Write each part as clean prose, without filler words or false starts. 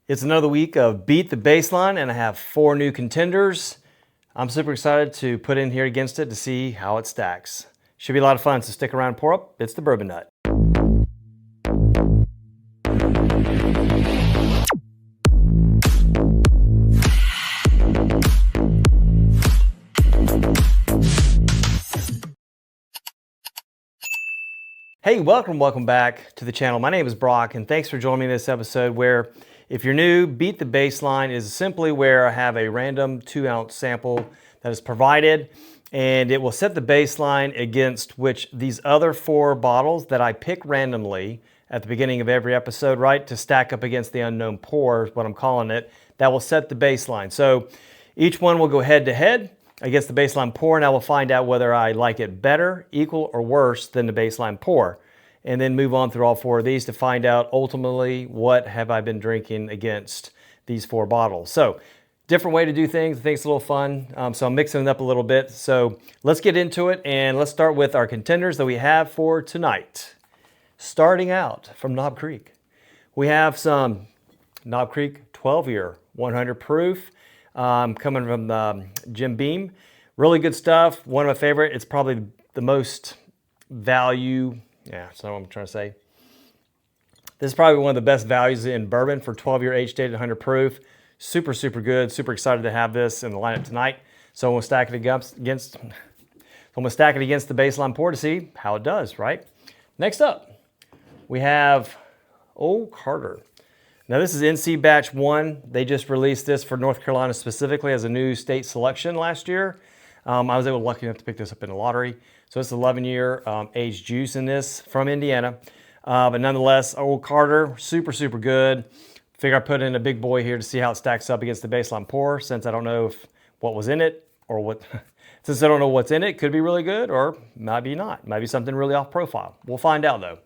It's another week of Beat the Baseline, and I have 4 new contenders. I'm super excited to put in here against it to see how it stacks. Should be a lot of fun, so stick around and pour up. It's the Bourbon Nut. Hey, welcome back to the channel. My name is Brock, and thanks for joining me in this episode where, if you're new, Beat the Baseline is simply where I have a random 2-ounce sample that is provided, and it will set the baseline against which these other 4 bottles that I pick randomly at the beginning of every episode, right, to stack up against the unknown pour, is what I'm calling it. That will set the baseline. So each one will go head to head against the baseline pour, and I will find out whether I like it better, equal, or worse than the baseline pour. And then move on through all 4 of these to find out ultimately what have I been drinking against these 4 bottles. So different way to do things. I think it's a little fun. So I'm mixing it up a little bit. So let's get into it, and let's start with our contenders that we have for tonight. Starting out from Knob Creek, we have some Knob Creek 12-year 100 proof coming from Jim Beam. Really good stuff. One of my favorite. It's probably the most value. Yeah, that's not what I'm trying to say. This is probably one of the best values in bourbon for 12-year age-dated 100 proof. Super, super good. Super excited to have this in the lineup tonight. So I'm going to stack it against the baseline pour to see how it does, right? Next up, we have Old Carter. Now this is NC Batch 1. They just released this for North Carolina specifically as a new state selection last year. I was lucky enough to pick this up in the lottery. So it's 11-year aged juice in this from Indiana. But nonetheless, Old Carter, super, super good. Figure I put in a big boy here to see how it stacks up against the baseline pour, since I don't know what was in it or what. Since I don't know what's in it, could be really good or maybe not. Might be something really off profile. We'll find out though.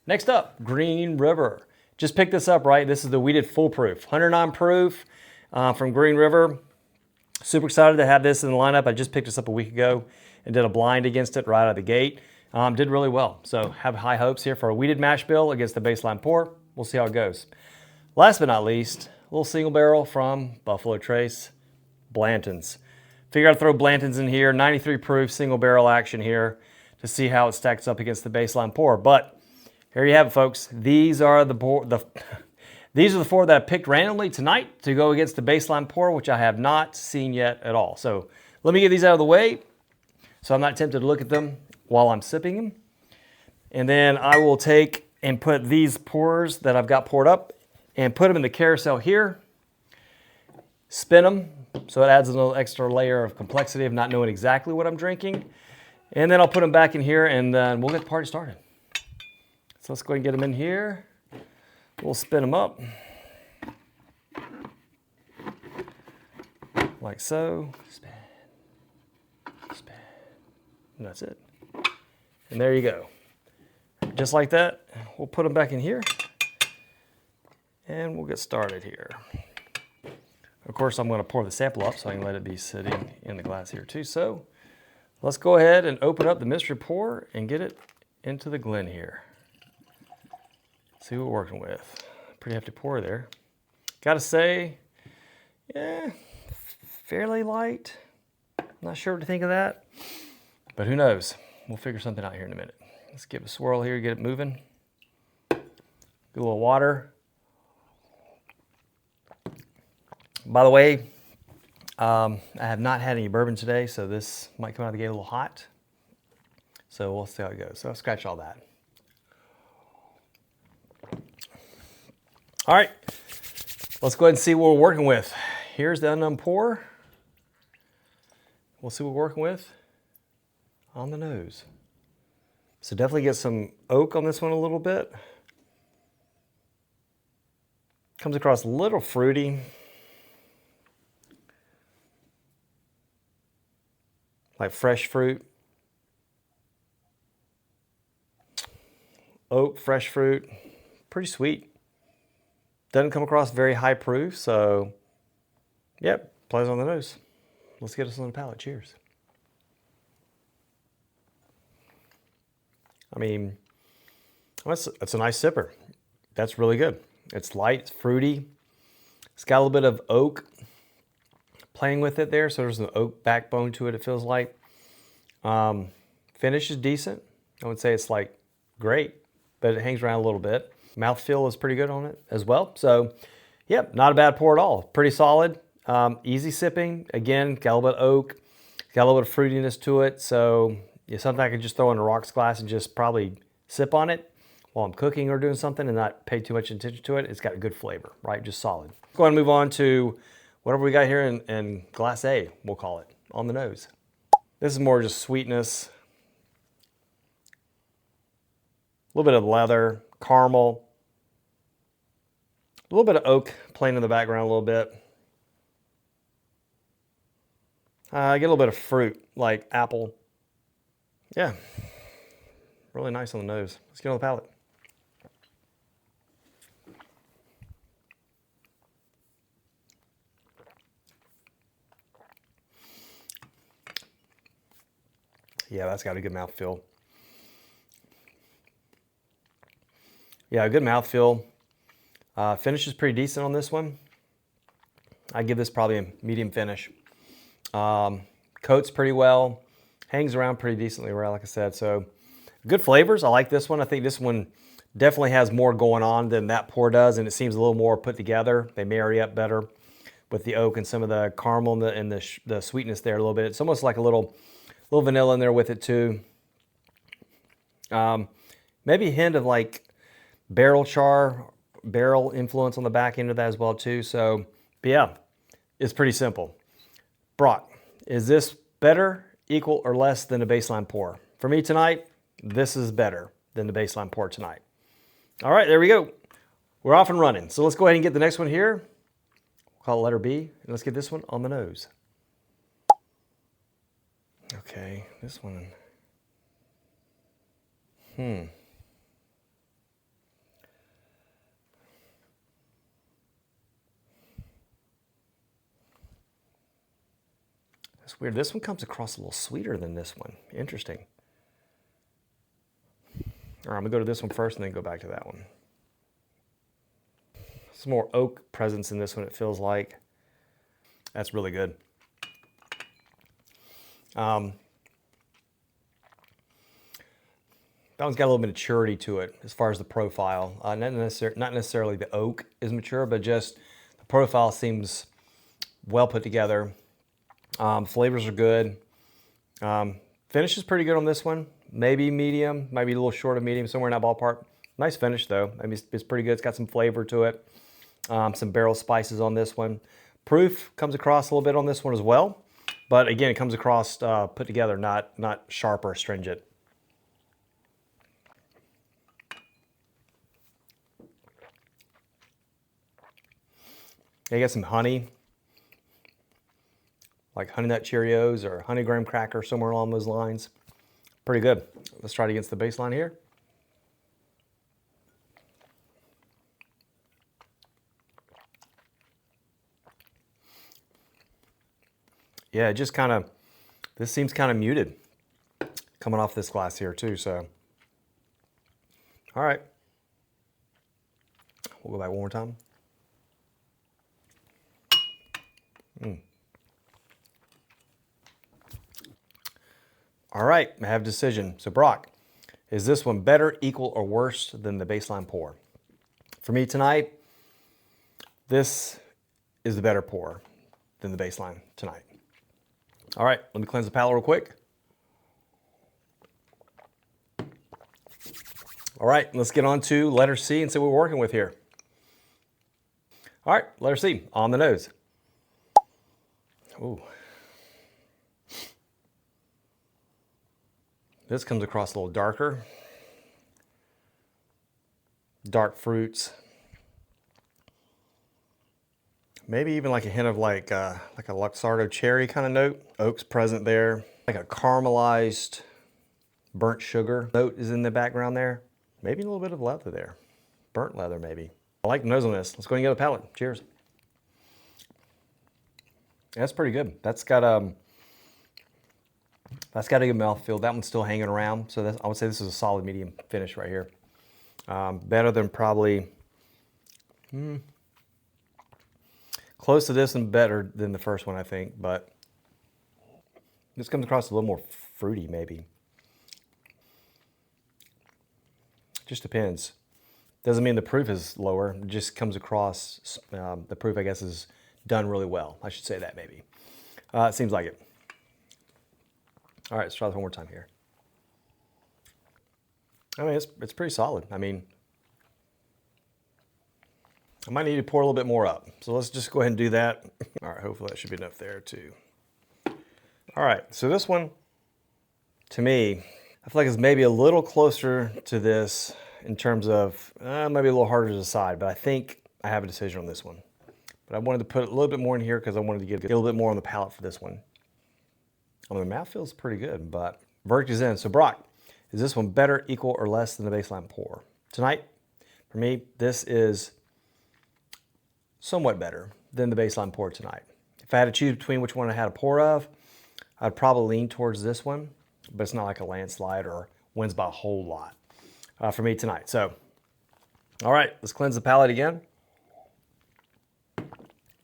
Next up, Green River. Just picked this up, right? This is the Wheated Full Proof, 109 proof from Green River. Super excited to have this in the lineup. I just picked this up a week ago and did a blind against it right out of the gate. Did really well. So have high hopes here for a wheated mash bill against the baseline pour. We'll see how it goes. Last but not least, a little single barrel from Buffalo Trace, Blanton's. Figured I'd throw Blanton's in here, 93 proof single barrel action here to see how it stacks up against the baseline pour. But here you have it, folks. These are the 4 that I picked randomly tonight to go against the baseline pour, which I have not seen yet at all. So let me get these out of the way so I'm not tempted to look at them while I'm sipping them. And then I will take and put these pours that I've got poured up and put them in the carousel here. Spin them so it adds a little extra layer of complexity of not knowing exactly what I'm drinking. And then I'll put them back in here, and then we'll get the party started. So let's go ahead and get them in here. We'll spin them up like so. Spin, spin, and that's it. And there you go. Just like that, we'll put them back in here, and we'll get started here. Of course, I'm going to pour the sample up so I can let it be sitting in the glass here too. So let's go ahead and open up the mystery pour and get it into the Glen here. See what we're working with. Pretty hefty pour there. Gotta say, yeah, fairly light. Not sure what to think of that, but who knows? We'll figure something out here in a minute. Let's give it a swirl here, get it moving. Get a little water. By the way, I have not had any bourbon today, so this might come out of the gate a little hot. So we'll see how it goes. So I'll scratch all that. All right, let's go ahead and see what we're working with. Here's the unknown pour. We'll see what we're working with on the nose. So definitely get some oak on this one a little bit. Comes across a little fruity. Like fresh fruit. Oak, fresh fruit. Pretty sweet. Doesn't come across very high proof, so yep, plays on the nose. Let's get us on the palate. Cheers. I mean, that's a nice sipper. That's really good. It's light, it's fruity. It's got a little bit of oak playing with it there, so there's an oak backbone to it, it feels like. Finish is decent. I would say it's like great, but it hangs around a little bit. Mouthfeel is pretty good on it as well. So, yep, not a bad pour at all. Pretty solid, easy sipping. Again, got a little bit of oak, got a little bit of fruitiness to it. So, yeah, something I could just throw in a rocks glass and just probably sip on it while I'm cooking or doing something and not pay too much attention to it. It's got a good flavor, right? Just solid. Go ahead and move on to whatever we got here in glass A, we'll call it, on the nose. This is more just sweetness, a little bit of leather, caramel, a little bit of oak playing in the background a little bit. I get a little bit of fruit, like apple. Yeah, really nice on the nose. Let's get on the palate. Yeah, that's got a good mouthfeel. Yeah, a good mouthfeel. Finish is pretty decent on this one. I give this probably a medium finish. Coats pretty well. Hangs around pretty decently, right? Like I said, so good flavors. I like this one. I think this one definitely has more going on than that pour does, and it seems a little more put together. They marry up better with the oak and some of the caramel and the sweetness there a little bit. It's almost like a little vanilla in there with it too. Maybe a hint of like barrel influence on the back end of that as well too. So, but yeah, it's pretty simple. Brock, is this better, equal, or less than the baseline pour? For me tonight, this is better than the baseline pour tonight. All right, there we go. We're off and running. So let's go ahead and get the next one here. We'll call it letter B, and let's get this one on the nose. Okay, this one. That's weird. This one comes across a little sweeter than this one. Interesting. All right, I'm gonna go to this one first and then go back to that one. Some more oak presence in this one, it feels like. That's really good. That one's got a little bit of maturity to it as far as the profile. Not necessarily the oak is mature, but just the profile seems well put together. Flavors are good. Finish is pretty good on this one. Maybe medium, maybe a little short of medium, somewhere in that ballpark. Nice finish though. I mean, it's pretty good. It's got some flavor to it. Some barrel spices on this one. Proof comes across a little bit on this one as well. But again, it comes across put together, not sharp or astringent. You got some honey, like Honey Nut Cheerios or Honey Graham Cracker, somewhere along those lines. Pretty good. Let's try it against the baseline here. Yeah, it just kind of, this seems kind of muted coming off this glass here too, so. All right. We'll go back one more time. All right, I have a decision. So Brock, is this one better, equal, or worse than the baseline pour? For me tonight, this is the better pour than the baseline tonight. All right, let me cleanse the palate real quick. All right, let's get on to letter C and see what we're working with here. All right, letter C, on the nose. Ooh. This comes across a little darker. Dark fruits. Maybe even like a hint of like a Luxardo cherry kind of note. Oak's present there. Like a caramelized burnt sugar note is in the background there. Maybe a little bit of leather there. Burnt leather maybe. I like the nose on this. Let's go and get a palate. Cheers. That's pretty good. That's got a good mouthfeel. That one's still hanging around. So I would say this is a solid medium finish right here. Better than probably, Close to this and better than the first one, I think, but this comes across a little more fruity, maybe. Just depends. Doesn't mean the proof is lower. It just comes across, the proof, I guess, is done really well. I should say that, maybe. It seems like it. All right, let's try this one more time here. I mean, it's pretty solid. I mean, I might need to pour a little bit more up. So let's just go ahead and do that. All right, hopefully that should be enough there too. All right, so this one, to me, I feel like it's maybe a little closer to this in terms of, maybe a little harder to decide, but I think I have a decision on this one. But I wanted to put a little bit more in here because I wanted to get a little bit more on the palate for this one. I mean, the mouth feels pretty good, but verdict is in. So Brock, is this one better, equal, or less than the baseline pour? Tonight, for me, this is somewhat better than the baseline pour tonight. If I had to choose between which one I had a pour of, I'd probably lean towards this one, but it's not like a landslide or wins by a whole lot for me tonight. So, all right, let's cleanse the palate again.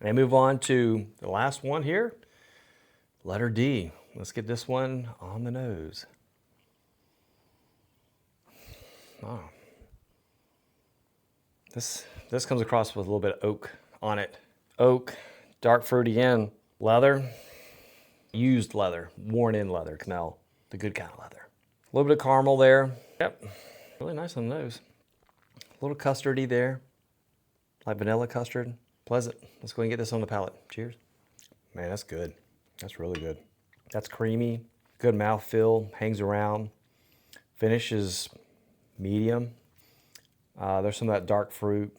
And move on to the last one here, letter D. Let's get this one on the nose. Oh. This comes across with a little bit of oak on it. Oak, dark fruit again, leather, used leather, worn in leather, smell, the good kind of leather. A little bit of caramel there. Yep, really nice on the nose. A little custardy there, like vanilla custard. Pleasant. Let's go ahead and get this on the palate. Cheers. Man, that's good. That's really good. That's creamy, good mouthfeel, hangs around. Finish is medium. There's some of that dark fruit,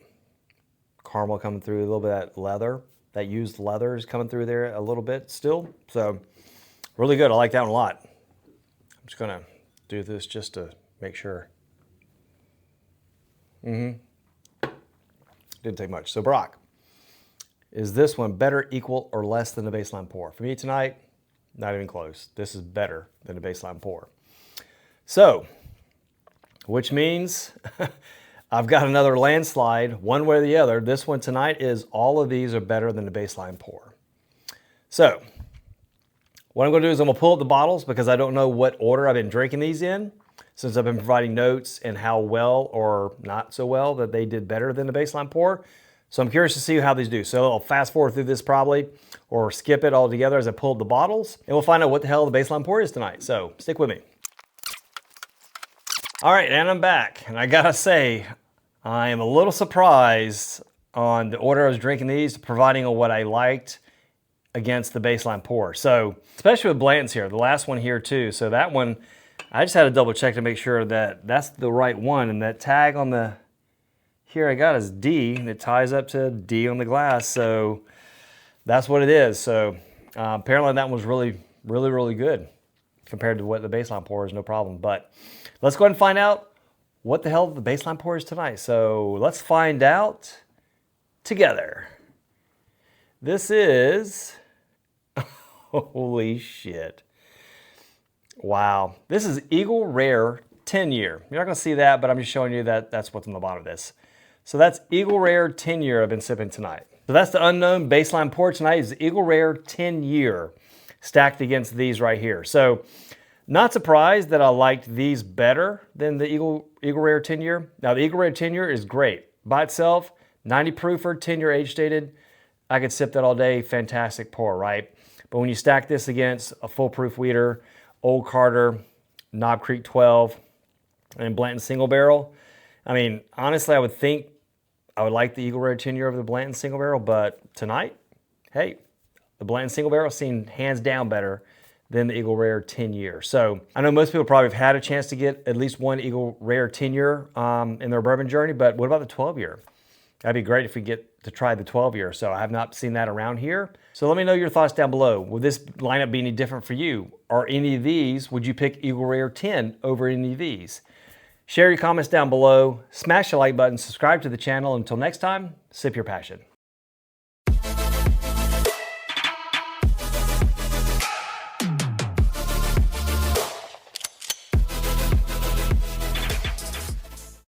caramel coming through, a little bit of that leather. That used leather is coming through there a little bit still. So really good. I like that one a lot. I'm just gonna do this just to make sure. Didn't take much. So Brock, is this one better, equal, or less than the baseline pour? For me tonight, not even close. This is better than the baseline pour. So, which means I've got another landslide, one way or the other. This one tonight is all of these are better than the baseline pour. So, what I'm going to do is I'm going to pull up the bottles because I don't know what order I've been drinking these in, since I've been providing notes and how well or not so well that they did better than the baseline pour. So I'm curious to see how these do. So I'll fast forward through this probably, or skip it altogether as I pull up the bottles, and we'll find out what the hell the baseline pour is tonight. So stick with me. All right, and I'm back. And I gotta say, I am a little surprised on the order I was drinking these, providing what I liked against the baseline pour. So, especially with Blanton's here, the last one here too. So that one, I just had to double check to make sure that that's the right one, and that tag on the here I got is D, and it ties up to D on the glass, so that's what it is. So apparently that was really, really, really good compared to what the baseline pour is, no problem. But let's go ahead and find out what the hell the baseline pour is tonight. So let's find out together. This is, holy shit. Wow. This is Eagle Rare 10-year. You're not going to see that, but I'm just showing you that that's what's on the bottom of this. So that's Eagle Rare 10-year I've been sipping tonight. So that's the unknown baseline pour tonight is Eagle Rare 10-year stacked against these right here. So not surprised that I liked these better than the Eagle Rare 10-year. Now the Eagle Rare 10-year is great. By itself, 90 proofer, 10-year age stated. I could sip that all day, fantastic pour, right? But when you stack this against a full proof wheater, Old Carter, Knob Creek 12, and Blanton Single Barrel, I mean, honestly, I would think I would like the Eagle Rare 10-year over the Blanton Single Barrel, but tonight, hey, the Blanton Single Barrel seemed hands down better than the Eagle Rare 10-year. So I know most people probably have had a chance to get at least one Eagle Rare 10-year in their bourbon journey, but what about the 12-year? That'd be great if we get to try the 12-year. So I have not seen that around here. So let me know your thoughts down below. Will this lineup be any different for you? Or any of these, would you pick Eagle Rare 10 over any of these? Share your comments down below, smash the like button, subscribe to the channel. Until next time, sip your passion.